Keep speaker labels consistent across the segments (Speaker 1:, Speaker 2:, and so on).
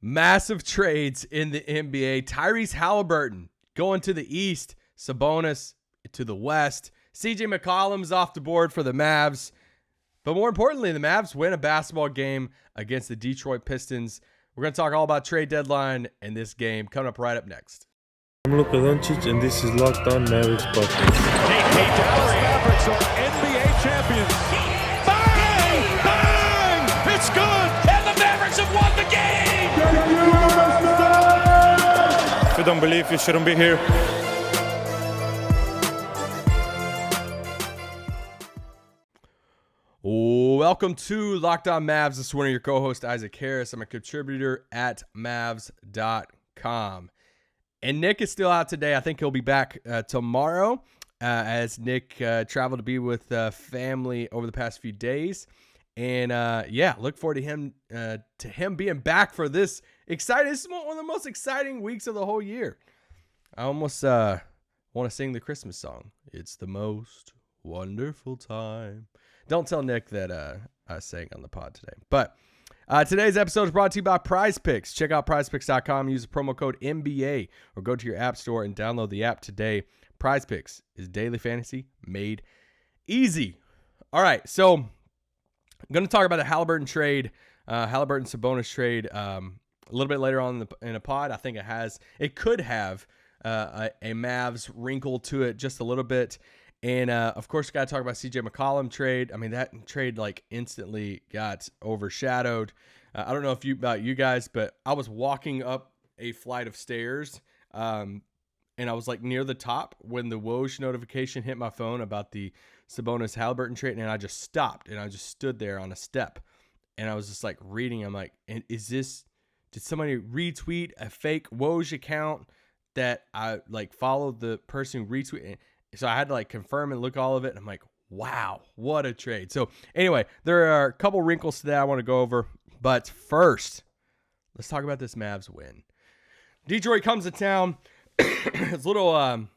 Speaker 1: Massive trades in the NBA. Tyrese Haliburton going to the East. Sabonis to the West. CJ McCollum's off the board for the Mavs. But more importantly, the Mavs win a basketball game against the Detroit Pistons. We're going to talk all about trade deadline and this game coming up right up next.
Speaker 2: I'm Luka Doncic, and this is Locked On Mavericks podcast.
Speaker 3: The Dallas Mavericks are NBA champions. Bang! Bang! It's good! And the Mavericks have won the game!
Speaker 2: If you don't believe, you shouldn't be here.
Speaker 1: Welcome to Locked On Mavs. This is one of your co-hosts, Isaac Harris. I'm a contributor at Mavs.com. And Nick is still out today. I think he'll be back tomorrow as Nick traveled to be with family over the past few days. And look forward to him being back for this exciting. This is one of the most exciting weeks of the whole year. I almost want to sing the Christmas song. It's the most wonderful time. Don't tell Nick that I sang on the pod today. But today's episode is brought to you by Prize Picks. Check out prizepicks.com. Use the promo code NBA or go to your app store and download the app today. Prize Picks is daily fantasy made easy. All right, so I'm going to talk about the Haliburton trade, Haliburton-Sabonis trade a little bit later on in the pod. I think it could have a Mavs wrinkle to it just a little bit. And, of course, we got to talk about CJ McCollum trade. I mean, that trade, instantly got overshadowed. I don't know about you guys, but I was walking up a flight of stairs, and I was, near the top when the Woj notification hit my phone about the Sabonis-Haliburton trade, and I just stopped, and I just stood there on a step. And I was just, reading. I'm like, did somebody retweet a fake Woj account that I, followed the person who retweeted? So I had to confirm and look all of it. And I'm like, wow, what a trade. So anyway, there are a couple wrinkles to that I want to go over. But first, let's talk about this Mavs win. Detroit comes to town. It's a little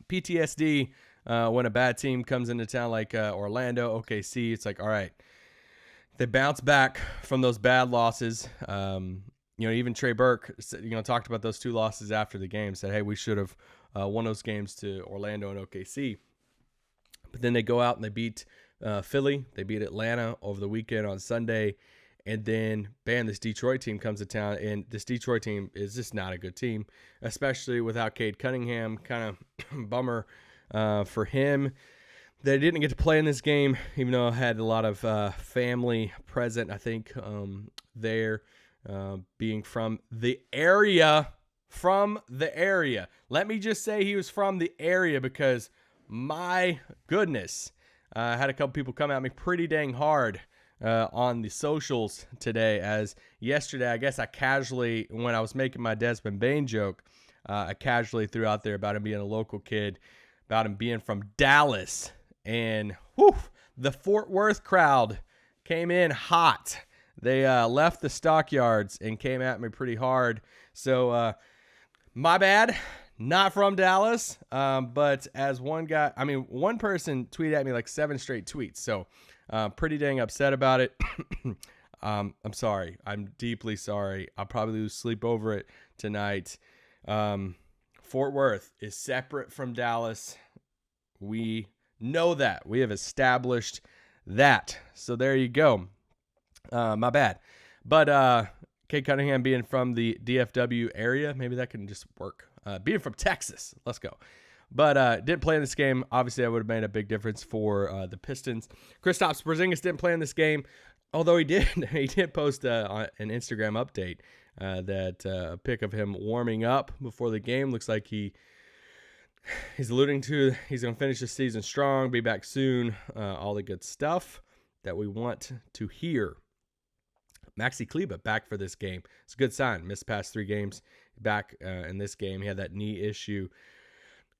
Speaker 1: PTSD when a bad team comes into town like Orlando, OKC. It's all right. They bounce back from those bad losses. Even Trey Burke, talked about those two losses after the game. Said, hey, we should have won those games to Orlando and OKC. But then they go out and they beat Philly. They beat Atlanta over the weekend on Sunday. And then, bam, this Detroit team comes to town. And this Detroit team is just not a good team, especially without Cade Cunningham. Kind of bummer for him. They didn't get to play in this game, even though I had a lot of family present, I think, there. Being from the area. Let me just say he was from the area because, my goodness, I had a couple people come at me pretty dang hard on the socials today, as yesterday, I guess I casually, when I was making my Desmond Bain joke, I casually threw out there about him being a local kid, about him being from Dallas, and the Fort Worth crowd came in hot. They left the stockyards and came at me pretty hard. So, my bad, not from Dallas. But as one person tweeted at me 7 straight tweets. So, pretty dang upset about it. I'm sorry. I'm deeply sorry. I'll probably lose sleep over it tonight. Fort Worth is separate from Dallas. We know that. We have established that. So, there you go. My bad. But Cade Cunningham being from the DFW area, maybe that can just work. Being from Texas, let's go. But didn't play in this game. Obviously, that would have made a big difference for the Pistons. Kristaps Porzingis didn't play in this game, although he did post an Instagram update that a pic of him warming up before the game. Looks like he's alluding to he's going to finish the season strong, be back soon, all the good stuff that we want to hear. Maxi Kleber back for this game. It's a good sign. Missed past 3 games. Back in this game. He had that knee issue.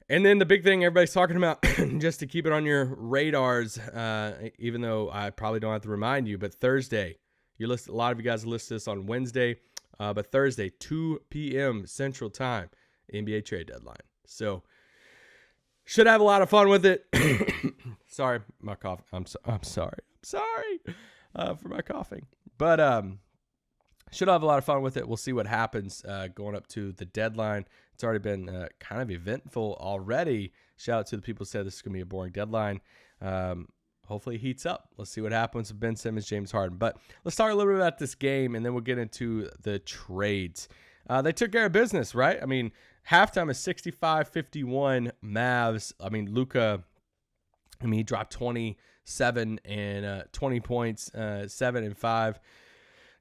Speaker 1: And then the big thing everybody's talking about, just to keep it on your radars, even though I probably don't have to remind you, but Thursday, a lot of you guys list this on Wednesday, but Thursday, 2 p.m. Central Time, NBA trade deadline. So, should have a lot of fun with it. Sorry, my cough. I'm sorry for my coughing. But should have a lot of fun with it. We'll see what happens going up to the deadline. It's already been kind of eventful already. Shout out to the people who said this is going to be a boring deadline. Hopefully it heats up. Let's see what happens with Ben Simmons, James Harden. But let's talk a little bit about this game, and then we'll get into the trades. They took care of business, right? I mean, halftime is 65-51 Mavs. I mean, Luka, he dropped 27 and 20 points, 7 and 5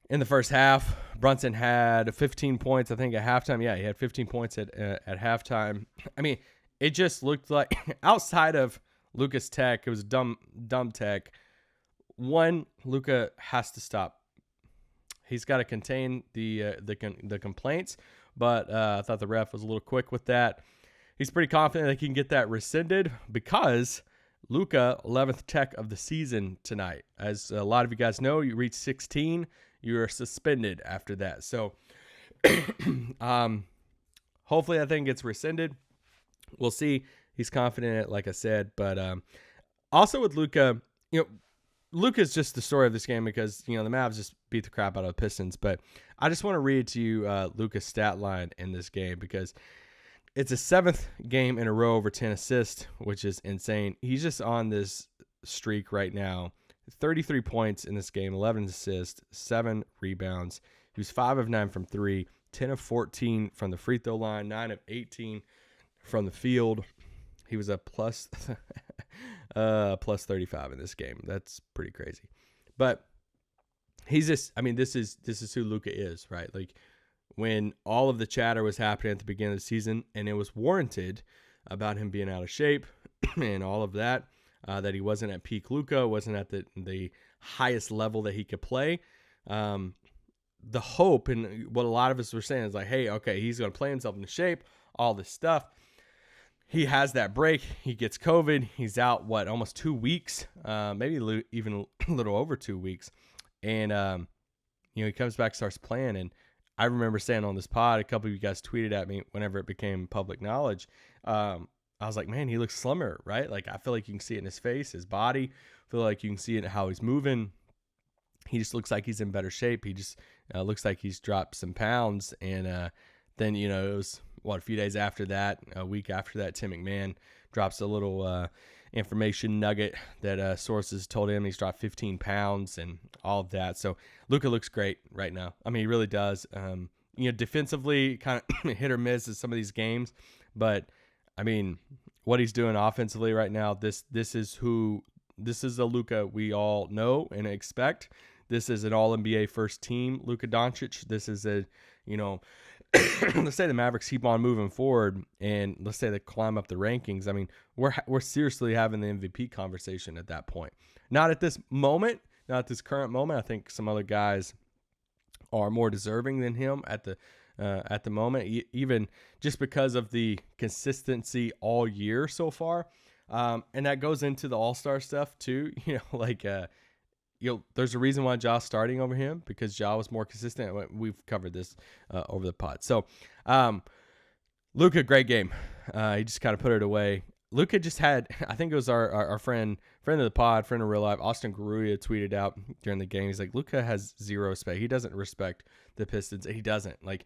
Speaker 1: in the first half. Brunson had 15 points, I think, at halftime. Yeah, he had 15 points at halftime. I mean, it just looked like outside of Luka's tech, it was dumb tech. One, Luka has to stop. He's got to contain the complaints, but I thought the ref was a little quick with that. He's pretty confident that he can get that rescinded because Luka, 11th tech of the season tonight. As a lot of you guys know, you reach 16, you are suspended after that. So hopefully that thing gets rescinded. We'll see. He's confident in it, like I said. But also with Luka, Luka's just the story of this game because, the Mavs just beat the crap out of the Pistons. But I just want to read to you Luka's stat line in this game because it's a 7th game in a row over 10 assists, which is insane. He's just on this streak right now. 33 points in this game, 11 assists, 7 rebounds. He was 5 of 9 from 3, 10 of 14 from the free throw line, 9 of 18 from the field. He was a plus 35 in this game. That's pretty crazy. But he's just, this is who Luka is, right? Like when all of the chatter was happening at the beginning of the season and it was warranted about him being out of shape and all of that, that he wasn't at peak Luka, wasn't at the highest level that he could play. The hope and what a lot of us were saying is like, hey, okay, he's going to play himself into shape, all this stuff. He has that break. He gets COVID. He's out, almost 2 weeks, maybe even a little over 2 weeks. And, he comes back, starts playing. And I remember saying on this pod, a couple of you guys tweeted at me whenever it became public knowledge. I was like, man, he looks slimmer, right? Like, I feel like you can see it in his face, his body. I feel like you can see it in how he's moving. He just looks like he's in better shape. He just looks like he's dropped some pounds. And then, it was, a few days after that, a week after that, Tim McMahon drops a little information nugget that sources told him he's dropped 15 pounds and all of that. So Luka looks great right now. He really does. Defensively, kind of hit or miss in some of these games. But, what he's doing offensively right now, this is the Luka we all know and expect. This is an all-NBA first team Luka Doncic. This is let's say the Mavericks keep on moving forward and let's say they climb up the rankings. We're seriously having the MVP conversation at that point. Not at this moment, not at this current moment. I think some other guys are more deserving than him at the moment, even just because of the consistency all year so far. And that goes into the All-Star stuff too. There's a reason why Ja's starting over him because Ja was more consistent. We've covered this over the pod. So, Luka, great game. He just kind of put it away. Luka just had, I think it was our friend of the pod, friend of Real Life, Austin Garuya tweeted out during the game. He's like, Luka has zero respect. He doesn't respect the Pistons. He doesn't. Like,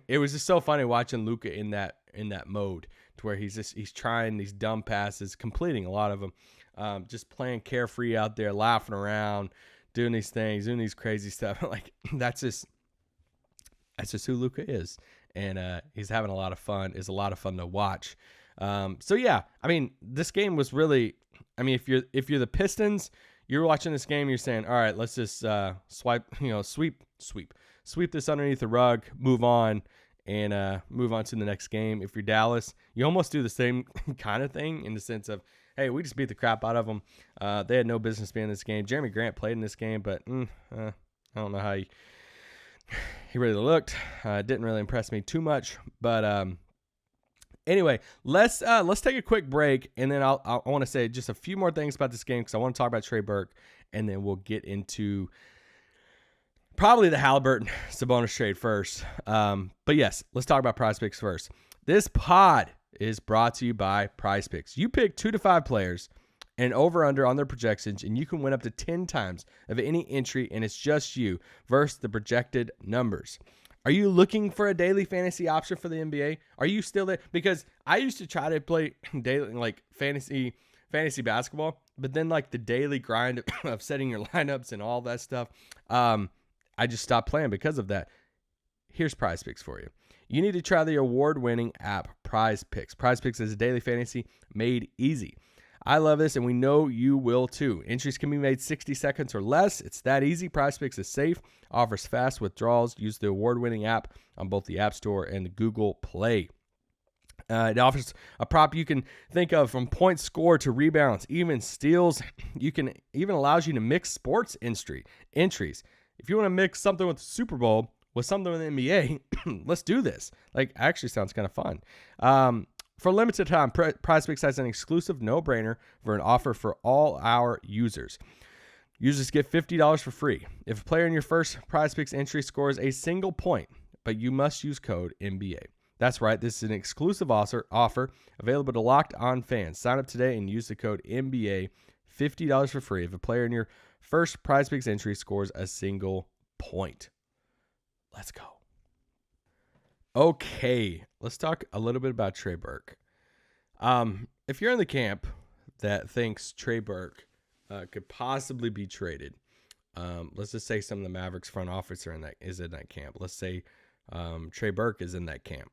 Speaker 1: it was just so funny watching Luka in that mode to where he's trying these dumb passes, completing a lot of them. Just playing carefree out there, laughing around, doing these things, doing these crazy stuff. Like that's just who Luka is, and he's having a lot of fun. It's a lot of fun to watch. So yeah, this game was really. If you're the Pistons, you're watching this game, you're saying, all right, let's just sweep this underneath the rug, move on. And move on to the next game. If you're Dallas, you almost do the same kind of thing in the sense of, hey, we just beat the crap out of them. They had no business being in this game. Jeremy Grant played in this game, but I don't know how he really looked. Didn't really impress me too much. But anyway, let's take a quick break, and then I want to say just a few more things about this game because I want to talk about Trey Burke, and then we'll get into probably the Haliburton Sabonis trade first. But yes, let's talk about Prize Picks first. This pod is brought to you by Prize Picks. You pick 2 to 5 players and over-under on their projections, and you can win up to 10 times of any entry, and it's just you versus the projected numbers. Are you looking for a daily fantasy option for the NBA? Are you still there? Because I used to try to play daily, like fantasy basketball, but then like the daily grind of setting your lineups and all that stuff, I just stopped playing because of that. Here's Prize Picks for you. You need to try the award-winning app Prize Picks. Prize Picks is a daily fantasy made easy. I love this, and we know you will too. Entries can be made 60 seconds or less. It's that easy. Prize Picks is safe, offers fast withdrawals. Use the award-winning app on both the App Store and the Google Play. It offers a prop you can think of, from points scored to rebounds, even steals. You can even allows you to mix sports entries. If you want to mix something with the Super Bowl with something with the NBA, let's do this. Like, actually sounds kind of fun. For limited time, Prize Picks has an exclusive no-brainer for an offer for all our users. Users get $50 for free if a player in your first Prize Picks entry scores a single point, but you must use code NBA. That's right, this is an exclusive offer available to locked-on fans. Sign up today and use the code NBA, $50 for free if a player in your first Prize Picks entry scores a single point. Let's go. Okay, let's talk a little bit about Trey Burke. If you're in the camp that thinks Trey Burke could possibly be traded, let's just say some of the Mavericks front office is in that camp. Let's say Trey Burke is in that camp.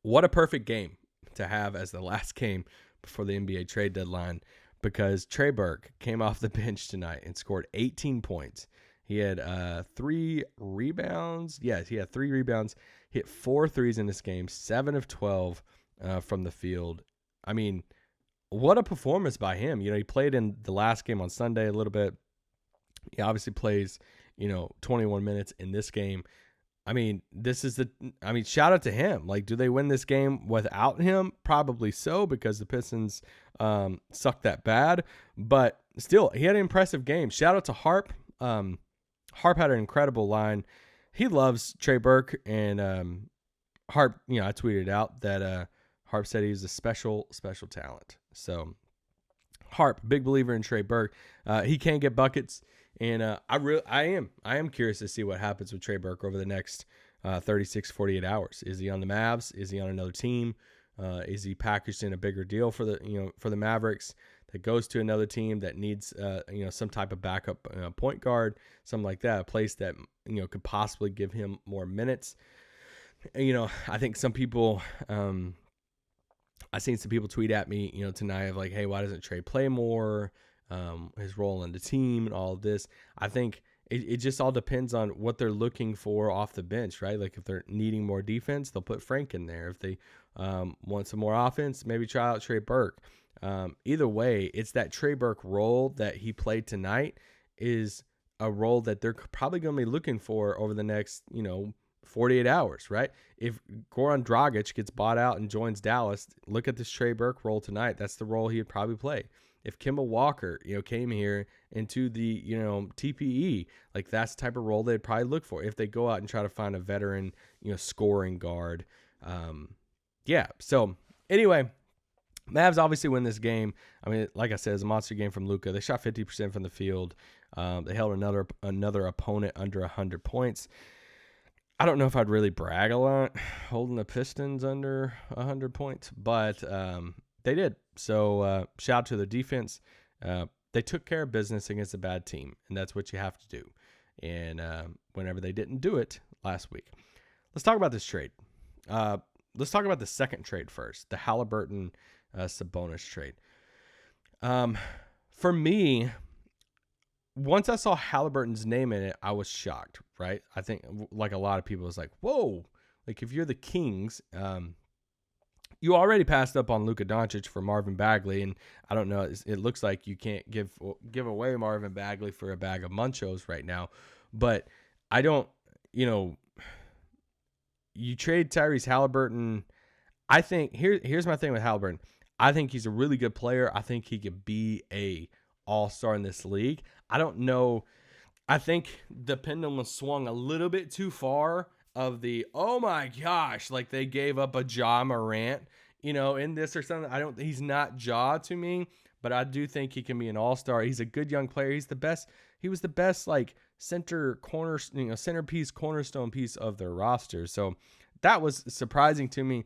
Speaker 1: What a perfect game to have as the last game before the NBA trade deadline, because Trey Burke came off the bench tonight and scored 18 points. He had 3 rebounds. Yes, he had 3 rebounds. Hit 4 threes in this game, 7 of 12 from the field. I mean, what a performance by him. You know, he played in the last game on Sunday a little bit. He obviously plays, 21 minutes in this game. I mean, shout out to him. Like, do they win this game without him? Probably so, because the Pistons suck that bad. But still, he had an impressive game. Shout out to Harp. Harp had an incredible line. He loves Trey Burke, and Harp, I tweeted out that Harp said he was a special talent. So Harp, big believer in Trey Burke. He can get buckets, and I am curious to see what happens with Trey Burke over the next 36, 48 hours. Is he on the Mavs? Is he on another team? Is he packaged in a bigger deal for the Mavericks that goes to another team that needs some type of backup point guard, something like that, a place that could possibly give him more minutes. I think some people, I've seen some people tweet at me tonight of like, hey, why doesn't Trey play more? His role in the team and all of this. I think it just all depends on what they're looking for off the bench, right? Like if they're needing more defense, they'll put Frank in there. If they want some more offense, maybe try out Trey Burke. Either way, it's that Trey Burke role that he played tonight is a role that they're probably going to be looking for over the next, 48 hours, right? If Goran Dragic gets bought out and joins Dallas, look at this Trey Burke role tonight. That's the role he would probably play. If Kemba Walker, came here into the, TPE, like that's the type of role they'd probably look for if they go out and try to find a veteran, scoring guard. So anyway, Mavs obviously win this game. I mean, like I said, it's a monster game from Luka. They shot 50% from the field. They held another opponent under 100 points. I don't know if I'd really brag a lot holding the Pistons under 100 points, but they did. So shout out to the defense. They took care of business against a bad team, and that's what you have to do. And whenever they didn't do it last week. Let's talk about this trade. Let's talk about the second trade first, the Haliburton Sabonis trade. For me, once I saw Haliburton's name in it, I was shocked, right? I think like a lot of people was like, whoa, like if you're the Kings, you already passed up on Luka Doncic for Marvin Bagley, and I don't know, it looks like you can't give away Marvin Bagley for a bag of Munchos right now, but I don't, you trade Tyrese Haliburton. I think here's my thing with Haliburton. I think he's a really good player. I think he could be a all-star in this league. I don't know. I think the pendulum was swung a little bit too far of the, oh my gosh, like they gave up a Ja Morant, in this or something. He's not Ja to me, but I do think he can be an all-star. He's a good young player. He's the best. He was the best like centerpiece, cornerstone piece of their roster. So that was surprising to me.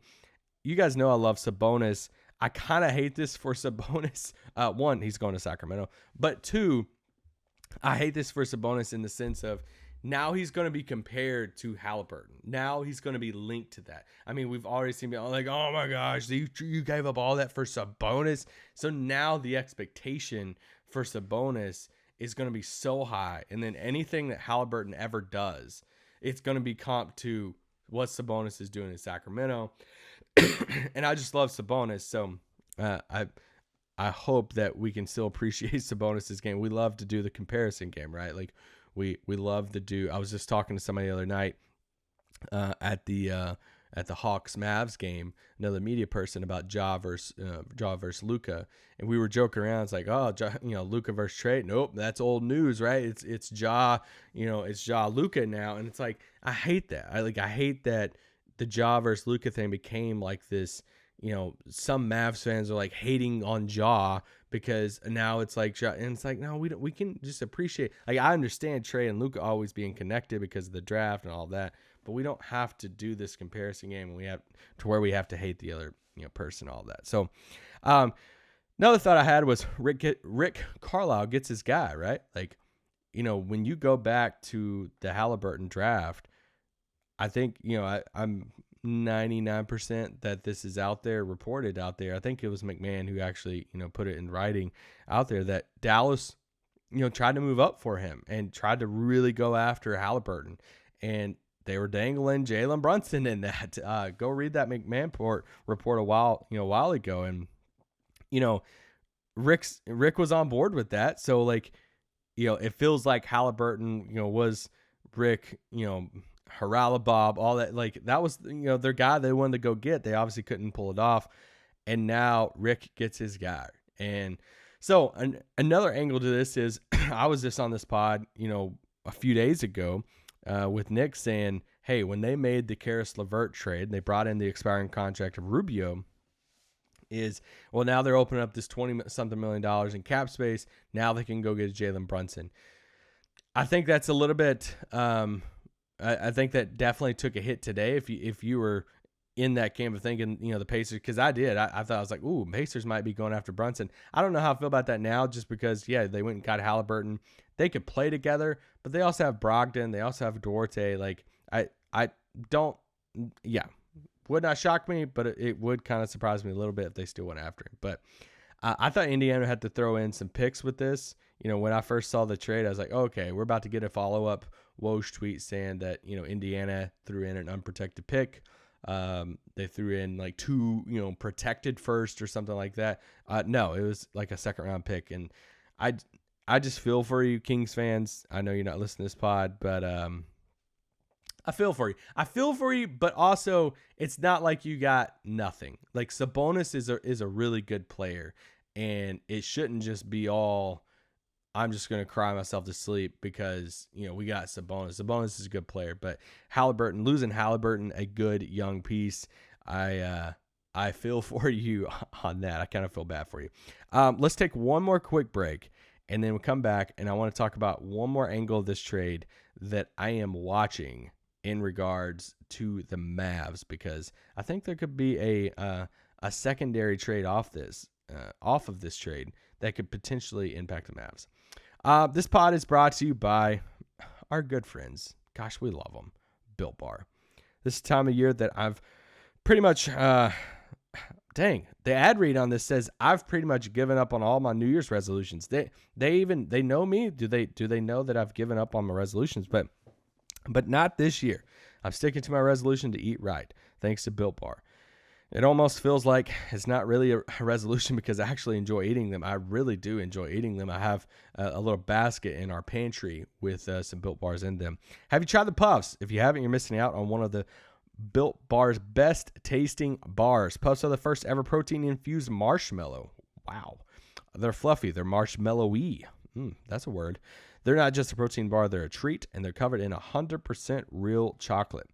Speaker 1: You guys know I love Sabonis. I kind of hate this for Sabonis. One, he's going to Sacramento, but two, I hate this for Sabonis in the sense of now he's going to be compared to Haliburton. Now he's going to be linked to that. I mean, we've already seen people like, oh my gosh, you gave up all that for Sabonis. So now the expectation for Sabonis is going to be so high. And then anything that Haliburton ever does, it's going to be comped to what Sabonis is doing in Sacramento. And I just love Sabonis. So I hope that we can still appreciate Sabonis' game. We love to do the comparison game, right? Like we love to do. I was just talking to somebody the other night at the Hawks Mavs game, another media person, about Ja versus Luka, and we were joking around. It's like, oh, Luka versus Trey. Nope, that's old news, right? It's Ja, it's Ja Luka now, and it's like I hate that. I hate that the Ja versus Luka thing became like this. Some Mavs fans are like hating on Ja because now it's like Ja, and it's like, no, we can just appreciate. Like, I understand Trey and Luka always being connected because of the draft and all that, but we don't have to do this comparison game, and we have to where we have to hate the other person, all that. So, another thought I had was Rick Carlisle gets his guy, right? Like, when you go back to the Haliburton draft, I think I'm 99% that this is reported out there. I think it was McMahon who actually, put it in writing out there that Dallas, tried to move up for him and tried to really go after Haliburton, and they were dangling Jalen Brunson in that. Go read that McMahon report a while ago, and Rick was on board with that. So like, it feels like Haliburton, was Rick, Haralabob, all that, like that was their guy they wanted to go get. They obviously couldn't pull it off, and now Rick gets his guy. And so another angle to this is I was just on this pod a few days ago with Nick saying, hey, when they made the Karis LeVert trade, they brought in the expiring contract of Rubio. Now they're opening up this $20-something million in cap space. Now they can go get Jalen Brunson. I think that's a little bit. I think that definitely took a hit today. If you were in that camp of thinking, the Pacers, because I did. I thought, I was like, ooh, Pacers might be going after Brunson. I don't know how I feel about that now, just because, yeah, they went and got Haliburton. They could play together, but they also have Brogdon. They also have Duarte. Like, I don't, yeah, would not shock me, but it would kind of surprise me a little bit if they still went after him. But I thought Indiana had to throw in some picks with this. When I first saw the trade, I was like, okay, we're about to get a follow-up Woj tweet saying that, Indiana threw in an unprotected pick. They threw in like 2, protected first or something like that. No, it was like a second-round pick. And I just feel for you, Kings fans. I know you're not listening to this pod, but I feel for you. But also, it's not like you got nothing. Like, Sabonis is a really good player, and it shouldn't just be all, I'm just going to cry myself to sleep because, we got Sabonis. Sabonis is a good player, but losing Haliburton, a good young piece, I feel for you on that. I kind of feel bad for you. Let's take one more quick break, and then we'll come back, and I want to talk about one more angle of this trade that I am watching in regards to the Mavs, because I think there could be a secondary trade off of this trade that could potentially impact the Mavs. This pod is brought to you by our good friends. Gosh, we love them. Built Bar. This is the time of year that I've pretty much, the ad read on this says I've pretty much given up on all my New Year's resolutions. They know me. Do they know that I've given up on my resolutions? But not this year. I'm sticking to my resolution to eat right, thanks to Built Bar. It almost feels like it's not really a resolution because I actually enjoy eating them. I really do enjoy eating them. I have a little basket in our pantry with some Built Bars in them. Have you tried the Puffs? If you haven't, you're missing out on one of the Built Bar's best tasting bars. Puffs are the first ever protein-infused marshmallow. Wow. They're fluffy. They're marshmallowy. That's a word. They're not just a protein bar, they're a treat, and they're covered in 100% real chocolate.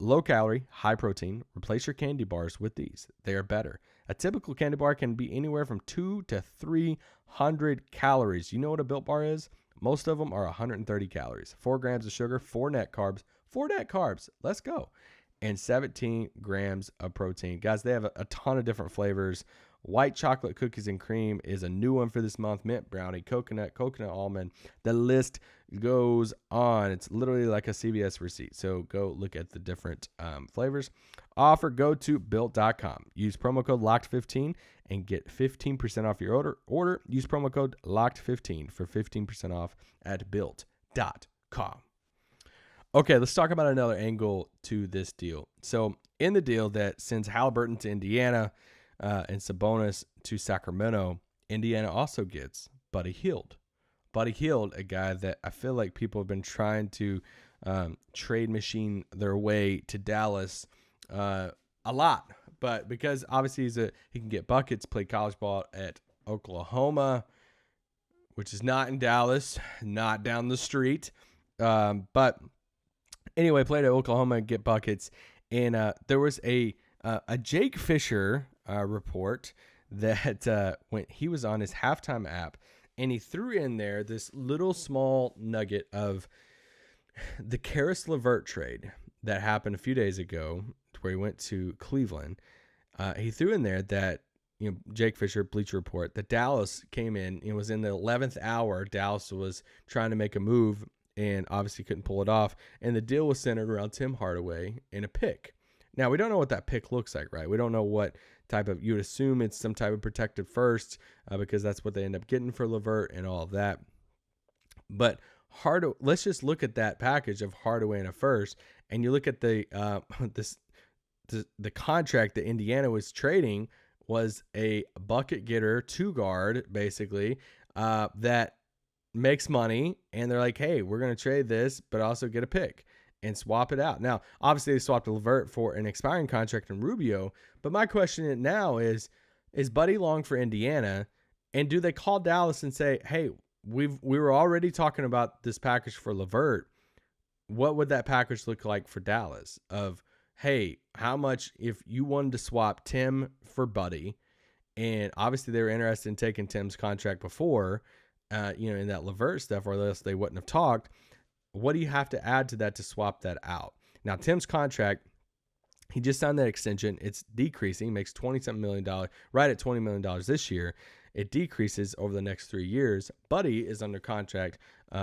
Speaker 1: Low calorie, high protein. Replace your candy bars with these. They are better. A typical candy bar can be anywhere from 200 to 300 calories. You know what a Built Bar is? Most of them are 130 calories. 4 grams of sugar, 4 net carbs. 4 net carbs. Let's go. And 17 grams of protein. Guys, they have a ton of different flavors. White chocolate cookies and cream is a new one for this month. Mint brownie, coconut almond. The list goes on. It's literally like a CVS receipt. So go look at the different flavors. Offer, go to built.com. Use promo code LOCKED15 and get 15% off your order. Use promo code LOCKED15 for 15% off at built.com. Okay, let's talk about another angle to this deal. So in the deal that sends Haliburton to Indiana and Sabonis to Sacramento, Indiana also gets Buddy Hield. Buddy Hield, a guy that I feel like people have been trying to trade machine their way to Dallas a lot. But because obviously he can get buckets, play college ball at Oklahoma, which is not in Dallas, not down the street. But anyway, played at Oklahoma and get buckets. And there was a Jake Fisher report that when he was on his halftime app, and he threw in there this little small nugget of the Caris LeVert trade that happened a few days ago, where he went to Cleveland. He threw in there that, Jake Fisher, Bleacher Report, that Dallas came in. It was in the 11th hour. Dallas was trying to make a move and obviously couldn't pull it off. And the deal was centered around Tim Hardaway and a pick. Now, we don't know what that pick looks like, right? We don't know what type of, you would assume it's some type of protected first because that's what they end up getting for LeVert and all of that. But let's just look at that package of Hardaway and a first, and you look at the contract that Indiana was trading was a bucket getter, 2-guard, basically, that makes money, and they're like, hey, we're going to trade this, but also get a pick and swap it out. Now, obviously, they swapped LeVert for an expiring contract in Rubio, but my question now is Buddy long for Indiana, and do they call Dallas and say, hey, we were already talking about this package for LeVert. What would that package look like for Dallas of, hey, how much if you wanted to swap Tim for Buddy, and obviously they were interested in taking Tim's contract before, in that LeVert stuff, or else they wouldn't have talked. What do you have to add to that to swap that out? Now, Tim's contract, he just signed that extension. It's decreasing, makes $20-something million, right at $20 million this year. It decreases over the next 3 years. Buddy is under contract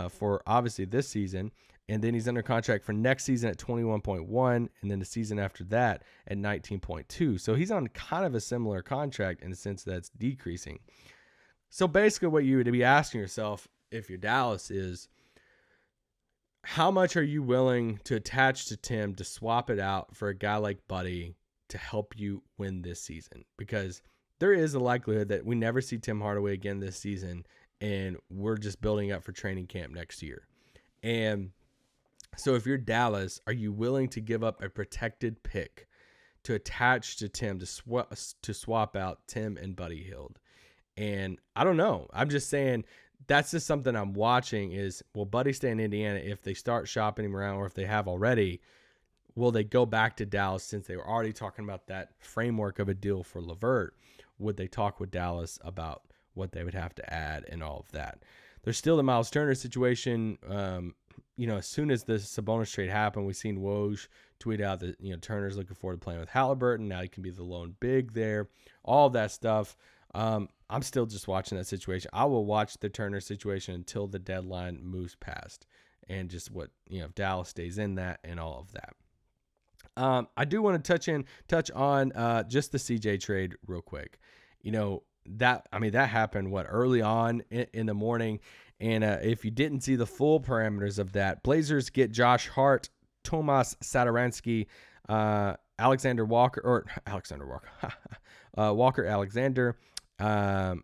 Speaker 1: for obviously this season, and then he's under contract for next season at 21.1, and then the season after that at 19.2. So he's on kind of a similar contract in the sense that it's decreasing. So basically what you would be asking yourself if you're Dallas is, how much are you willing to attach to Tim to swap it out for a guy like Buddy to help you win this season? Because there is a likelihood that we never see Tim Hardaway again this season, and we're just building up for training camp next year. And so if you're Dallas, are you willing to give up a protected pick to attach to Tim to swap out Tim and Buddy Hield? And I don't know. I'm just saying that's just something I'm watching is, will Buddy stay in Indiana if they start shopping him around, or if they have already? Will they go back to Dallas since they were already talking about that framework of a deal for LeVert? Would they talk with Dallas about what they would have to add and all of that? There's still the Miles Turner situation. As soon as the Sabonis trade happened, we've seen Woj tweet out that, Turner's looking forward to playing with Haliburton. Now he can be the lone big there, all of that stuff. I'm still just watching that situation. I will watch the Turner situation until the deadline moves past, and just what, if Dallas stays in that and all of that. I do want to touch on just the CJ trade real quick. That happened early on in the morning. And if you didn't see the full parameters of that, Blazers get Josh Hart, Tomas Satoransky, Alexander Walker, Walker Alexander, a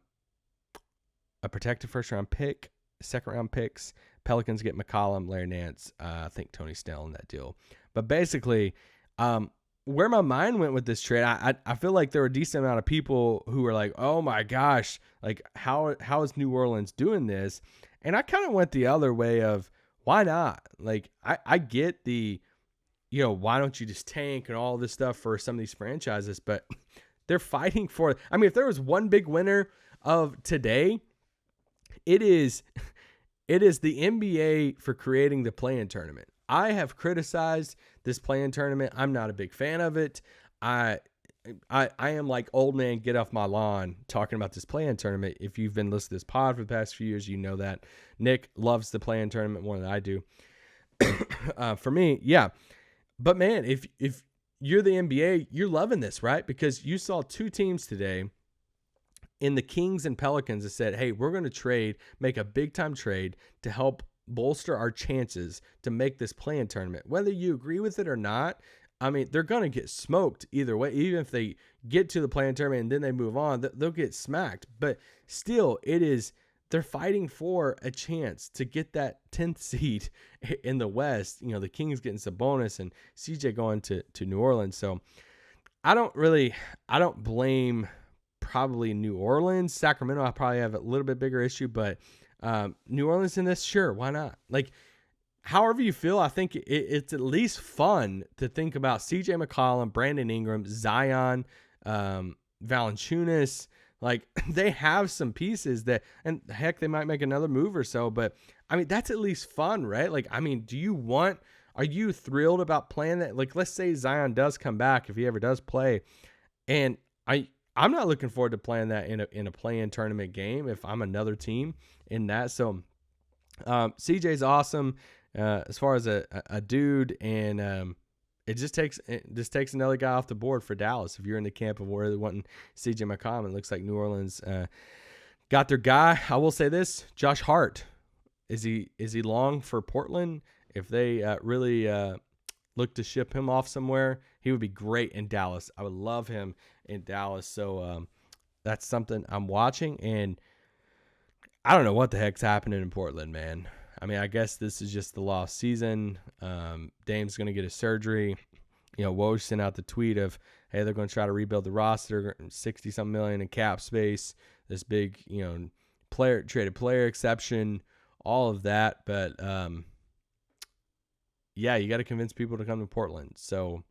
Speaker 1: protected first-round pick, second-round picks. Pelicans get McCollum, Larry Nance, I think Tony Snell in that deal. But basically, where my mind went with this trade, I feel like there were a decent amount of people who were like, oh my gosh, like how is New Orleans doing this? And I kind of went the other way of, why not? Like, I get the, why don't you just tank and all this stuff for some of these franchises, but they're fighting for. I mean, if there was one big winner of today, it is the NBA for creating the play-in tournament. I have criticized this play-in tournament. I'm not a big fan of it. I am like old man get off my lawn talking about this play-in tournament. If you've been listening to this pod for the past few years, you know that Nick loves the play-in tournament more than I do. For me, yeah. But man, if you're the NBA, you're loving this, right? Because you saw two teams today in the Kings and Pelicans that said, hey, we're going to make a big-time trade to help bolster our chances to make this play-in tournament. Whether you agree with it or not, I mean, they're going to get smoked either way. Even if they get to the play-in tournament and then they move on, they'll get smacked. But still, they're fighting for a chance to get that 10th seed in the West. You know, the Kings getting Sabonis and CJ going to New Orleans. So I don't blame probably New Orleans. Sacramento, I probably have a little bit bigger issue, but New Orleans in this, sure, why not? Like, however you feel, I think it's at least fun to think about CJ McCollum, Brandon Ingram, Zion, Valanciunas. Like, they have some pieces that, and heck, they might make another move or so, but I mean, that's at least fun, right? Like, I mean, are you thrilled about playing that? Like, let's say Zion does come back, if he ever does play, and I'm not looking forward to playing that in a play-in tournament game if I'm another team in that. So CJ's awesome as far as a dude, and it just takes another guy off the board for Dallas. If you're in the camp of where they're wanting CJ McCollum, it looks like New Orleans got their guy. I will say this: Josh Hart, is he long for Portland? If they really look to ship him off somewhere, he would be great in Dallas. I would love him in Dallas. So that's something I'm watching, and I don't know what the heck's happening in Portland, man. I mean, I guess this is just the lost season. Dame's going to get a surgery. You know, Woj sent out the tweet of, hey, they're going to try to rebuild the roster, 60-some million in cap space, this big, you know, traded player exception, all of that. But, yeah, you got to convince people to come to Portland. So,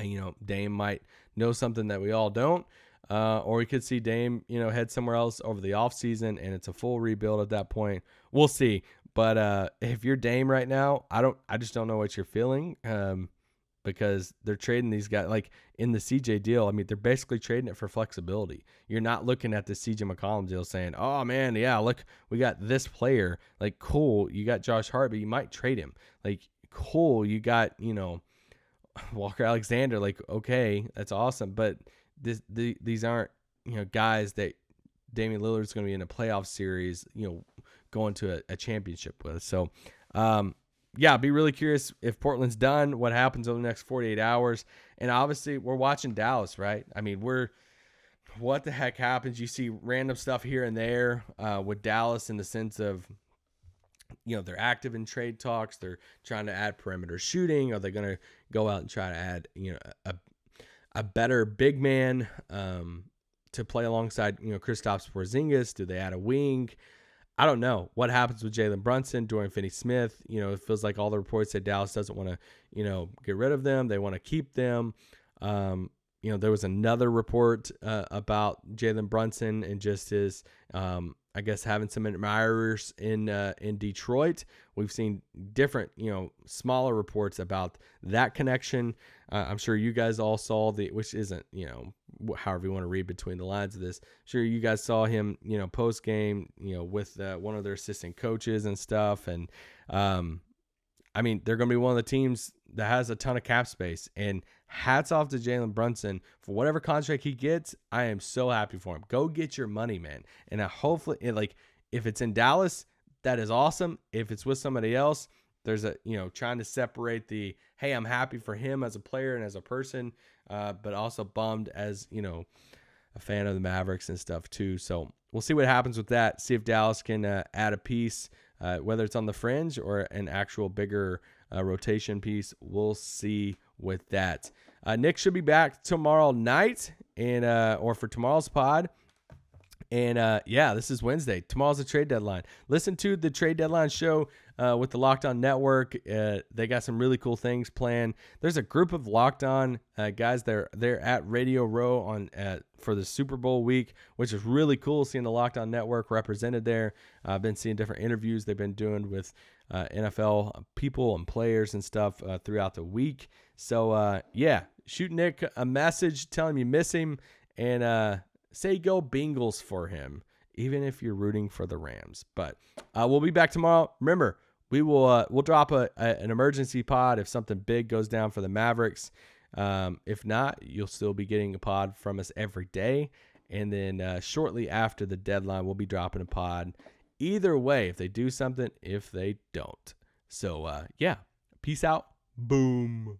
Speaker 1: you know, Dame might know something that we all don't. Or we could see Dame, you know, head somewhere else over the offseason, and it's a full rebuild at that point. We'll see. But if you're Dame right now, I just don't know what you're feeling, because they're trading these guys. Like in the CJ deal, I mean, they're basically trading it for flexibility. You're not looking at the CJ McCollum deal saying, oh, man, yeah, look, we got this player. Like, cool, you got Josh Hart, but you might trade him. Like, cool, you got, you know, Walker Alexander. Like, okay, that's awesome. But these aren't, you know, guys that Damian Lillard's going to be in a playoff series, you know, going to a championship with. So, yeah, I'd be really curious if Portland's done, what happens over the next 48 hours. And obviously, we're watching Dallas, right? I mean, what the heck happens? You see random stuff here and there with Dallas in the sense of, you know, they're active in trade talks. They're trying to add perimeter shooting. Are they going to go out and try to add, you know, a better big man to play alongside, you know, Kristaps Porzingis? Do they add a wing? I don't know what happens with Jalen Brunson, Dorian Finney-Smith. You know, it feels like all the reports say Dallas doesn't want to, you know, get rid of them. They want to keep them. You know, there was another report about Jalen Brunson and just his, I guess, having some admirers in Detroit. We've seen different, you know, smaller reports about that connection. I'm sure you guys all saw which isn't, you know, however you want to read between the lines of this. Sure, you guys saw him, you know, post game, you know, with one of their assistant coaches and stuff. And I mean, they're going to be one of the teams that has a ton of cap space. And hats off to Jalen Brunson for whatever contract he gets. I am so happy for him. Go get your money, man. And hopefully, like, if it's in Dallas, that is awesome. If it's with somebody else, there's trying to separate the, hey, I'm happy for him as a player and as a person, but also bummed as, you know, a fan of the Mavericks and stuff too. So we'll see what happens with that. See if Dallas can add a piece, whether it's on the fringe or an actual bigger rotation piece. We'll see with that. Nick should be back tomorrow night or for tomorrow's pod. And this is Wednesday. Tomorrow's the trade deadline. Listen to the trade deadline show with the Locked On Network. They got some really cool things planned. There's a group of Locked On guys. They're at Radio Row for the Super Bowl week, which is really cool seeing the Locked On Network represented there. I've been seeing different interviews they've been doing with NFL people and players and stuff throughout the week. So shoot Nick a message, tell him you miss him, and say go Bengals for him, even if you're rooting for the Rams. But we'll be back tomorrow. Remember, we'll drop an emergency pod if something big goes down for the Mavericks. If not, you'll still be getting a pod from us every day. And then shortly after the deadline, we'll be dropping a pod. Either way, if they do something, if they don't. So, peace out. Boom.